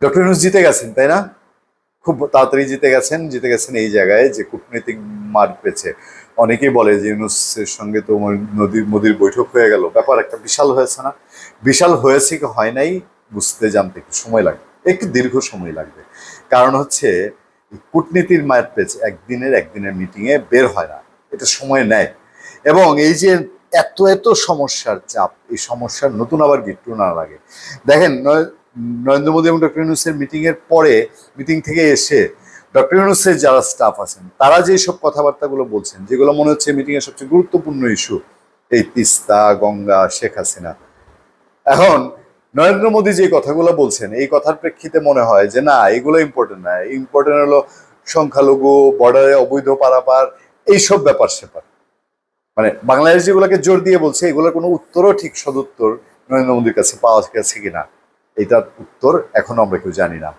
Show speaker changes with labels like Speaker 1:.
Speaker 1: Doctor Yunus জিতে গেছেন, তাই না? খুব তাড়াতাড়ি জিতে গেছেন এই জায়গায় যে কূটনৈতিক মার পেয়েছে। অনেকেই বলে যে ইউনূসের সঙ্গে তো মোদির বৈঠক হয়ে গেল, ব্যাপার একটা বিশাল হয়েছে না? বিশাল হয়েছে কি হয় নাই বুঝতে জানতে একটু সময় লাগবে, একটু দীর্ঘ সময় লাগবে। কারণ হচ্ছে কূটনীতির মায়ের পেজ একদিনের মিটিংয়ে বের হয় না, এটা সময় নেয়। এবং এই যে এত এত সমস্যার চাপ, এই সমস্যার নতুন আবার গিট্টু না লাগে। দেখেন নরেন্দ্র মোদী এবং ডক্টর ইউনূসের মিটিং এর পরে, মিটিং থেকে এসে ডক্টর ইউনূসের যারা স্টাফ আছেন তারা যে সব কথাবার্তাগুলো বলছেন, যেগুলো মনে হচ্ছে মিটিং এর সবচেয়ে গুরুত্বপূর্ণ ইস্যু, এই তিস্তা, গঙ্গা, শেখ হাসিনা, এখন নরেন্দ্র মোদী যে কথাগুলো বলছেন এই কথার প্রেক্ষিতে মনে হয় যে না, এগুলো ইম্পর্টেন্ট না, ইম্পর্টেন্ট হলো সংখ্যালঘু, বর্ডারে অবৈধ পারাপার, এইসব ব্যাপার স্যাপার। মানে বাংলাদেশ যেগুলোকে জোর দিয়ে বলছে এগুলোর কোনো উত্তরও ঠিক সদুত্তর নরেন্দ্র মোদীর কাছে পাওয়া গেছে কিনা, এটার উত্তর এখনো আমরা কেউ জানি না।